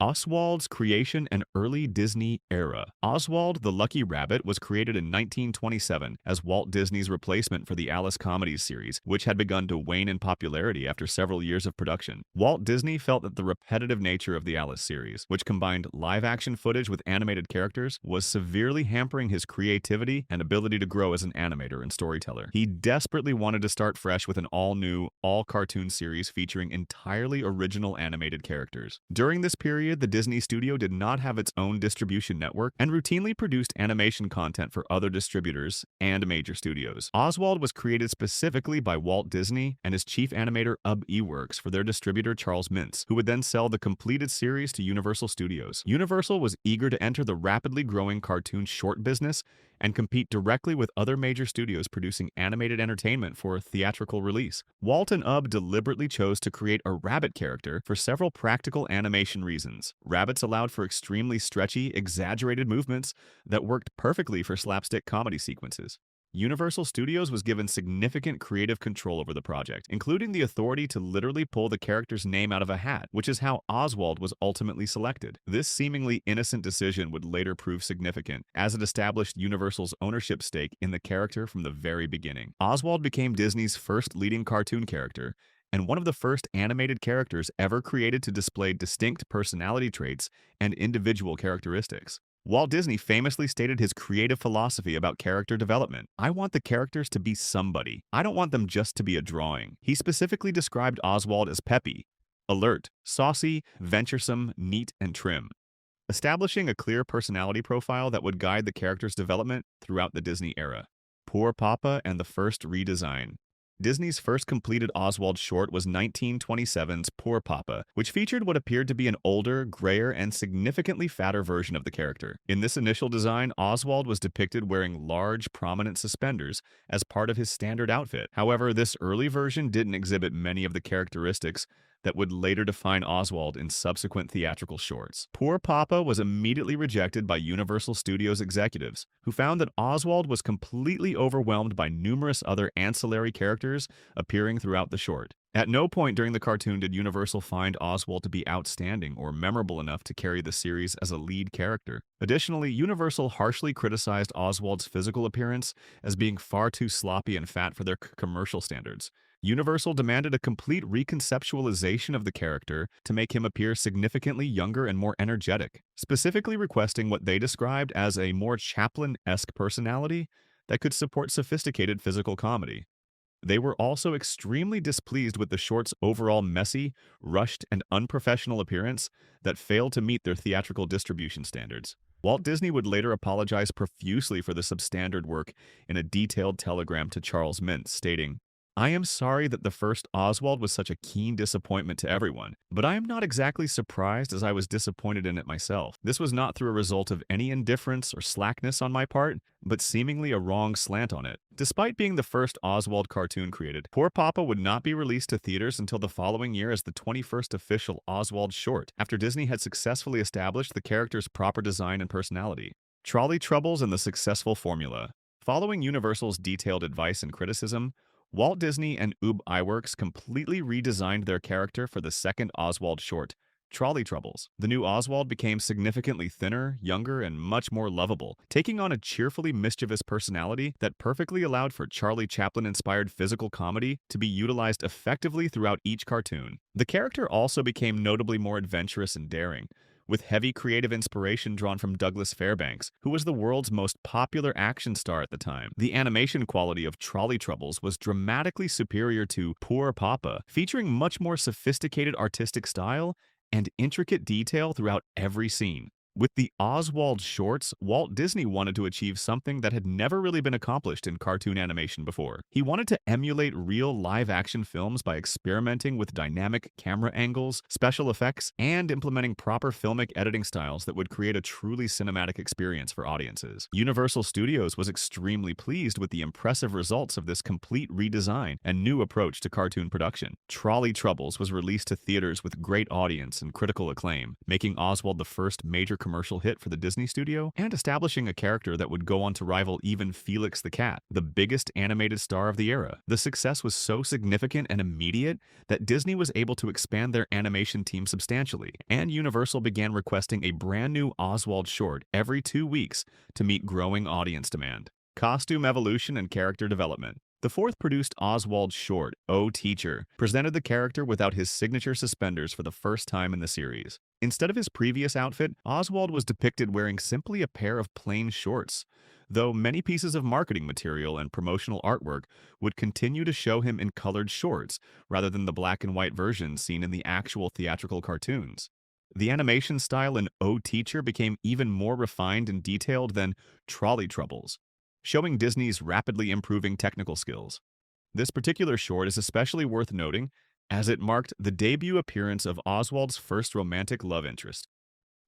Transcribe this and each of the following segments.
Oswald's creation and early Disney era. Oswald the Lucky Rabbit was created in 1927 as Walt Disney's replacement for the Alice Comedies series, which had begun to wane in popularity after several years of production. Walt Disney felt that the repetitive nature of the Alice series, which combined live-action footage with animated characters, was severely hampering his creativity and ability to grow as an animator and storyteller. He desperately wanted to start fresh with an all-new, all-cartoon series featuring entirely original animated characters. During this period, the Disney studio did not have its own distribution network and routinely produced animation content for other distributors and major studios. Oswald was created specifically by Walt Disney and his chief animator Ub Iwerks for their distributor Charles Mintz, who would then sell the completed series to Universal Studios. Universal was eager to enter the rapidly growing cartoon short business and compete directly with other major studios producing animated entertainment for theatrical release. Walt and Ub deliberately chose to create a rabbit character for several practical animation reasons. Rabbits allowed for extremely stretchy, exaggerated movements that worked perfectly for slapstick comedy sequences. Universal Studios was given significant creative control over the project, including the authority to literally pull the character's name out of a hat, which is how Oswald was ultimately selected. This seemingly innocent decision would later prove significant, as it established Universal's ownership stake in the character from the very beginning. Oswald became Disney's first leading cartoon character, and one of the first animated characters ever created to display distinct personality traits and individual characteristics. Walt Disney famously stated his creative philosophy about character development. "I want the characters to be somebody. I don't want them just to be a drawing." He specifically described Oswald as peppy, alert, saucy, venturesome, neat, and trim, establishing a clear personality profile that would guide the character's development throughout the Disney era. Poor Papa and the First Redesign. Disney's first completed Oswald short was 1927's Poor Papa, which featured what appeared to be an older, grayer, and significantly fatter version of the character. In this initial design, Oswald was depicted wearing large, prominent suspenders as part of his standard outfit. However, this early version didn't exhibit many of the characteristics that would later define Oswald in subsequent theatrical shorts. Poor Papa was immediately rejected by Universal Studios executives, who found that Oswald was completely overwhelmed by numerous other ancillary characters appearing throughout the short. At no point during the cartoon did Universal find Oswald to be outstanding or memorable enough to carry the series as a lead character. Additionally, Universal harshly criticized Oswald's physical appearance as being far too sloppy and fat for their commercial standards. Universal demanded a complete reconceptualization of the character to make him appear significantly younger and more energetic, specifically requesting what they described as a more Chaplin-esque personality that could support sophisticated physical comedy. They were also extremely displeased with the short's overall messy, rushed, and unprofessional appearance that failed to meet their theatrical distribution standards. Walt Disney would later apologize profusely for the substandard work in a detailed telegram to Charles Mintz, stating, "I am sorry that the first Oswald was such a keen disappointment to everyone, but I am not exactly surprised as I was disappointed in it myself. This was not through a result of any indifference or slackness on my part, but seemingly a wrong slant on it." Despite being the first Oswald cartoon created, Poor Papa would not be released to theaters until the following year as the 21st official Oswald short, after Disney had successfully established the character's proper design and personality. Trolley Troubles and the Successful Formula. Following Universal's detailed advice and criticism, Walt Disney and Ub Iwerks completely redesigned their character for the second Oswald short, Trolley Troubles. The new Oswald became significantly thinner, younger, and much more lovable, taking on a cheerfully mischievous personality that perfectly allowed for Charlie Chaplin-inspired physical comedy to be utilized effectively throughout each cartoon. The character also became notably more adventurous and daring, with heavy creative inspiration drawn from Douglas Fairbanks, who was the world's most popular action star at the time. The animation quality of Trolley Troubles was dramatically superior to Poor Papa, featuring much more sophisticated artistic style and intricate detail throughout every scene. With the Oswald shorts, Walt Disney wanted to achieve something that had never really been accomplished in cartoon animation before. He wanted to emulate real live-action films by experimenting with dynamic camera angles, special effects, and implementing proper filmic editing styles that would create a truly cinematic experience for audiences. Universal Studios was extremely pleased with the impressive results of this complete redesign and new approach to cartoon production. Trolley Troubles was released to theaters with great audience and critical acclaim, making Oswald the first major commercial hit for the Disney studio and establishing a character that would go on to rival even Felix the Cat, the biggest animated star of the era. The success was so significant and immediate that Disney was able to expand their animation team substantially, and Universal began requesting a brand new Oswald short every 2 weeks to meet growing audience demand. Costume evolution and character development. The fourth produced Oswald short, Oh Teacher, presented the character without his signature suspenders for the first time in the series. Instead of his previous outfit, Oswald was depicted wearing simply a pair of plain shorts, though many pieces of marketing material and promotional artwork would continue to show him in colored shorts rather than the black and white version seen in the actual theatrical cartoons. The animation style in Oh Teacher became even more refined and detailed than Trolley Troubles, showing Disney's rapidly improving technical skills. This particular short is especially worth noting as it marked the debut appearance of Oswald's first romantic love interest,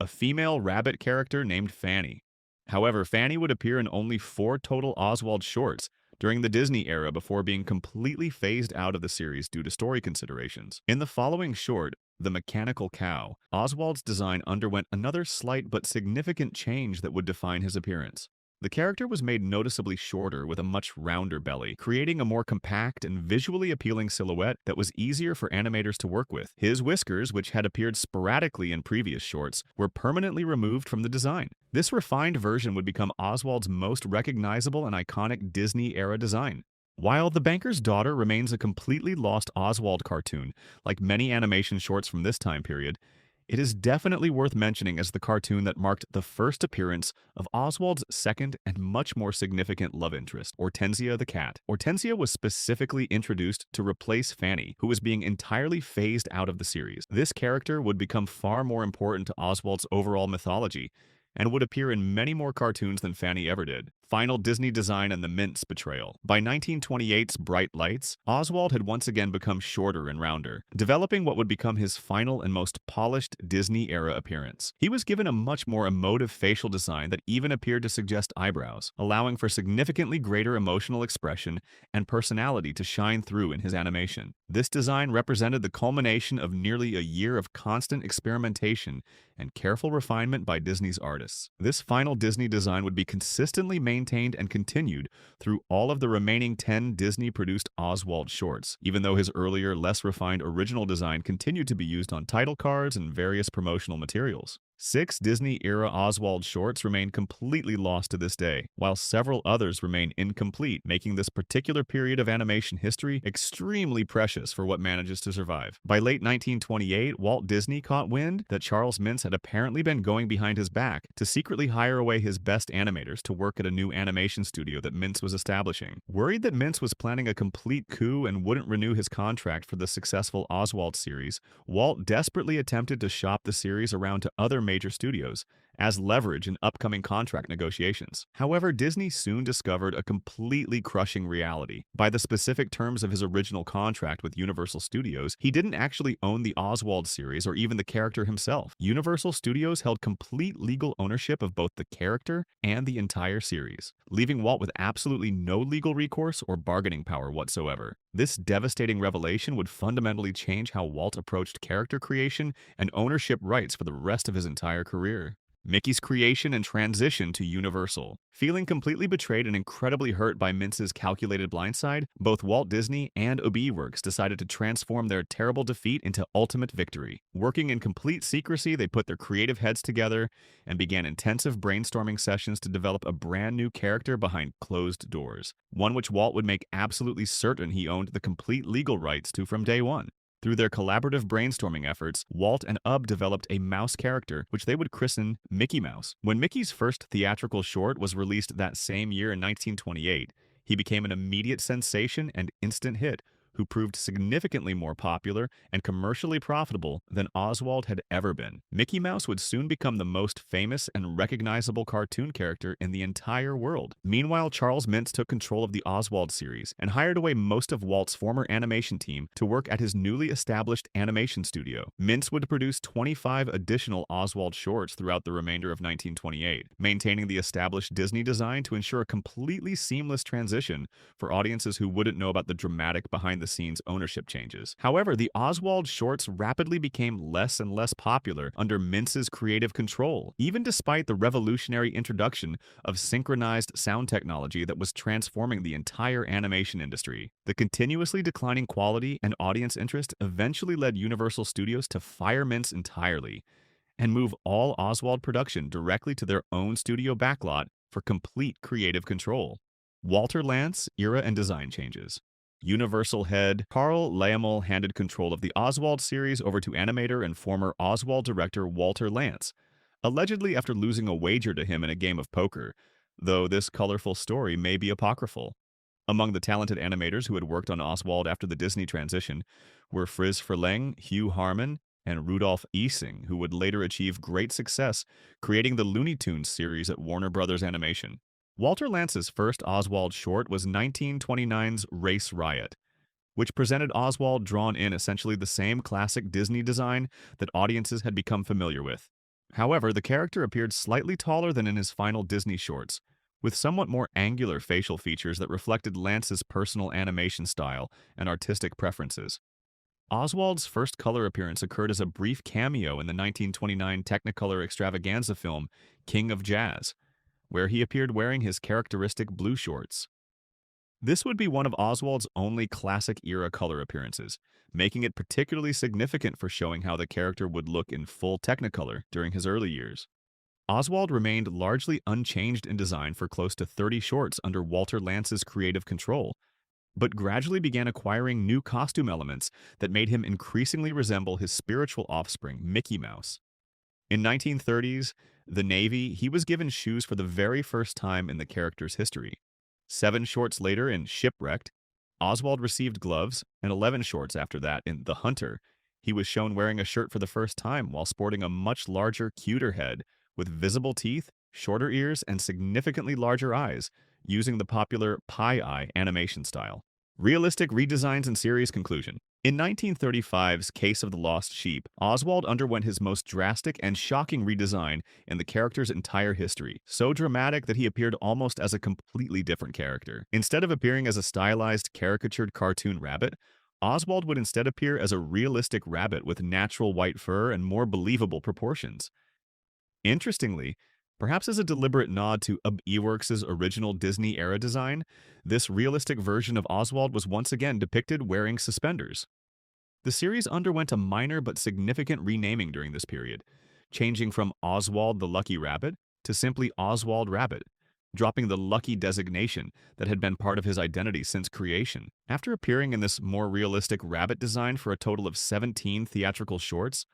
a female rabbit character named Fanny. However, Fanny would appear in only 4 total Oswald shorts during the Disney era before being completely phased out of the series due to story considerations. In the following short, The Mechanical Cow, Oswald's design underwent another slight but significant change that would define his appearance. The character was made noticeably shorter with a much rounder belly, creating a more compact and visually appealing silhouette that was easier for animators to work with. His whiskers, which had appeared sporadically in previous shorts, were permanently removed from the design. This refined version would become Oswald's most recognizable and iconic Disney-era design. While The Banker's Daughter remains a completely lost Oswald cartoon, like many animation shorts from this time period, it is definitely worth mentioning as the cartoon that marked the first appearance of Oswald's second and much more significant love interest, Hortensia the cat. Hortensia was specifically introduced to replace Fanny, who was being entirely phased out of the series. This character would become far more important to Oswald's overall mythology and would appear in many more cartoons than Fanny ever did. Final Disney design and the Mintz betrayal. By 1928's Bright Lights, Oswald had once again become shorter and rounder, developing what would become his final and most polished Disney-era appearance. He was given a much more emotive facial design that even appeared to suggest eyebrows, allowing for significantly greater emotional expression and personality to shine through in his animation. This design represented the culmination of nearly a year of constant experimentation and careful refinement by Disney's artists. This final Disney design would be consistently maintained and continued through all of the remaining 10 Disney-produced Oswald shorts, even though his earlier, less refined original design continued to be used on title cards and various promotional materials. 6 Disney-era Oswald shorts remain completely lost to this day, while several others remain incomplete, making this particular period of animation history extremely precious for what manages to survive. By late 1928, Walt Disney caught wind that Charles Mintz had apparently been going behind his back to secretly hire away his best animators to work at a new animation studio that Mintz was establishing. Worried that Mintz was planning a complete coup and wouldn't renew his contract for the successful Oswald series, Walt desperately attempted to shop the series around to other major studios as leverage in upcoming contract negotiations. However, Disney soon discovered a completely crushing reality. By the specific terms of his original contract with Universal Studios, he didn't actually own the Oswald series or even the character himself. Universal Studios held complete legal ownership of both the character and the entire series, leaving Walt with absolutely no legal recourse or bargaining power whatsoever. This devastating revelation would fundamentally change how Walt approached character creation and ownership rights for the rest of his entire career. Mickey's creation and transition to Universal. Feeling completely betrayed and incredibly hurt by Mintz's calculated blindside, both Walt Disney and OB Works decided to transform their terrible defeat into ultimate victory. Working in complete secrecy, they put their creative heads together and began intensive brainstorming sessions to develop a brand new character behind closed doors, one which Walt would make absolutely certain he owned the complete legal rights to from day one. Through their collaborative brainstorming efforts, Walt and UB developed a mouse character, which they would christen Mickey Mouse. When Mickey's first theatrical short was released that same year in 1928, he became an immediate sensation and instant hit, who proved significantly more popular and commercially profitable than Oswald had ever been. Mickey Mouse would soon become the most famous and recognizable cartoon character in the entire world. Meanwhile, Charles Mintz took control of the Oswald series and hired away most of Walt's former animation team to work at his newly established animation studio. Mintz would produce 25 additional Oswald shorts throughout the remainder of 1928, maintaining the established Disney design to ensure a completely seamless transition for audiences who wouldn't know about the dramatic behind the behind-the-scenes ownership changes. However, the Oswald shorts rapidly became less and less popular under Mintz's creative control, even despite the revolutionary introduction of synchronized sound technology that was transforming the entire animation industry. The continuously declining quality and audience interest eventually led Universal Studios to fire Mintz entirely and move all Oswald production directly to their own studio backlot for complete creative control. Walter Lantz, era and design changes. Universal head Carl Laemmle handed control of the Oswald series over to animator and former Oswald director Walter Lantz, allegedly after losing a wager to him in a game of poker, though this colorful story may be apocryphal. Among the talented animators who had worked on Oswald after the Disney transition were Friz Freleng, Hugh Harman, and Rudolf Ising, who would later achieve great success creating the Looney Tunes series at Warner Brothers Animation. Walter Lantz's first Oswald short was 1929's Race Riot, which presented Oswald drawn in essentially the same classic Disney design that audiences had become familiar with. However, the character appeared slightly taller than in his final Disney shorts, with somewhat more angular facial features that reflected Lantz's personal animation style and artistic preferences. Oswald's first color appearance occurred as a brief cameo in the 1929 Technicolor extravaganza film King of Jazz, where he appeared wearing his characteristic blue shorts. This would be one of Oswald's only classic-era color appearances, making it particularly significant for showing how the character would look in full Technicolor during his early years. Oswald remained largely unchanged in design for close to 30 shorts under Walter Lantz's creative control, but gradually began acquiring new costume elements that made him increasingly resemble his spiritual offspring, Mickey Mouse. In 1930s, The Navy, he was given shoes for the very first time in the character's history. 7 shorts later in Shipwrecked, Oswald received gloves, and 11 shorts after that in The Hunter, he was shown wearing a shirt for the first time while sporting a much larger, cuter head with visible teeth, shorter ears, and significantly larger eyes, using the popular pie eye animation style. Realistic redesigns and series conclusion. In 1935's Case of the Lost Sheep, Oswald underwent his most drastic and shocking redesign in the character's entire history, so dramatic that he appeared almost as a completely different character. Instead of appearing as a stylized, caricatured cartoon rabbit, Oswald would instead appear as a realistic rabbit with natural white fur and more believable proportions. Interestingly, perhaps as a deliberate nod to Iwerks' original Disney-era design, this realistic version of Oswald was once again depicted wearing suspenders. The series underwent a minor but significant renaming during this period, changing from Oswald the Lucky Rabbit to simply Oswald Rabbit, dropping the lucky designation that had been part of his identity since creation. After appearing in this more realistic rabbit design for a total of 17 theatrical shorts,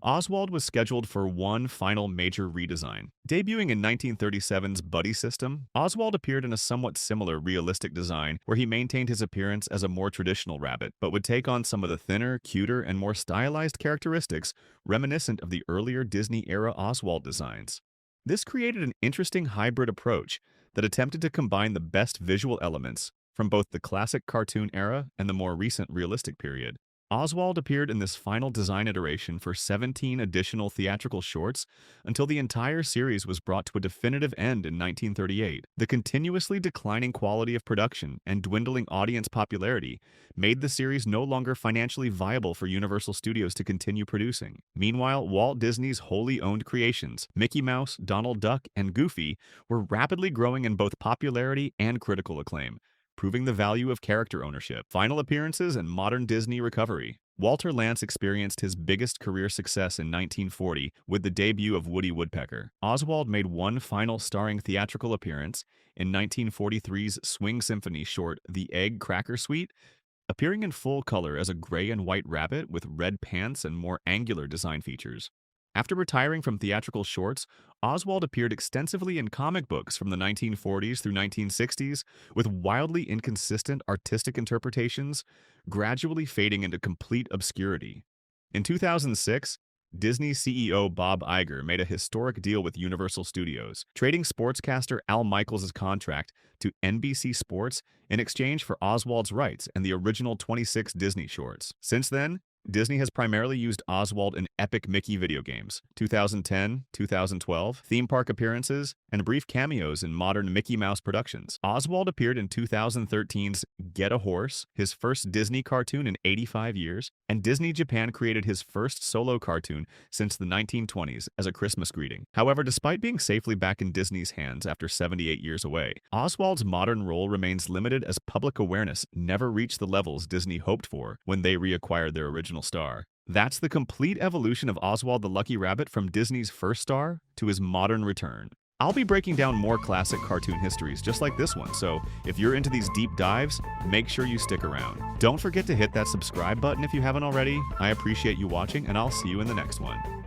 Oswald was scheduled for one final major redesign. Debuting in 1937's Buddy System, Oswald appeared in a somewhat similar realistic design where he maintained his appearance as a more traditional rabbit, but would take on some of the thinner, cuter, and more stylized characteristics reminiscent of the earlier Disney-era Oswald designs. This created an interesting hybrid approach that attempted to combine the best visual elements from both the classic cartoon era and the more recent realistic period. Oswald appeared in this final design iteration for 17 additional theatrical shorts until the entire series was brought to a definitive end in 1938. The continuously declining quality of production and dwindling audience popularity made the series no longer financially viable for Universal Studios to continue producing. Meanwhile, Walt Disney's wholly owned creations, Mickey Mouse, Donald Duck, and Goofy, were rapidly growing in both popularity and critical acclaim, proving the value of character ownership. Final appearances and modern Disney recovery. Walter Lantz experienced his biggest career success in 1940 with the debut of Woody Woodpecker. Oswald made one final starring theatrical appearance in 1943's Swing Symphony short The Egg Cracker Suite, appearing in full color as a gray and white rabbit with red pants and more angular design features. After retiring from theatrical shorts, Oswald appeared extensively in comic books from the 1940s through 1960s, with wildly inconsistent artistic interpretations, gradually fading into complete obscurity. In 2006, Disney CEO Bob Iger made a historic deal with Universal Studios, trading sportscaster Al Michaels' contract to NBC Sports in exchange for Oswald's rights and the original 26 Disney shorts. Since then, Disney has primarily used Oswald in epic Mickey video games, 2010, 2012, theme park appearances, and brief cameos in modern Mickey Mouse productions. Oswald appeared in 2013's Get a Horse, his first Disney cartoon in 85 years, and Disney Japan created his first solo cartoon since the 1920s as a Christmas greeting. However, despite being safely back in Disney's hands after 78 years away, Oswald's modern role remains limited as public awareness never reached the levels Disney hoped for when they reacquired their original star. That's the complete evolution of Oswald the Lucky Rabbit from Disney's first star to his modern return. I'll be breaking down more classic cartoon histories just like this one, so if you're into these deep dives, make sure you stick around. Don't forget to hit that subscribe button if you haven't already. I appreciate you watching, and I'll see you in the next one.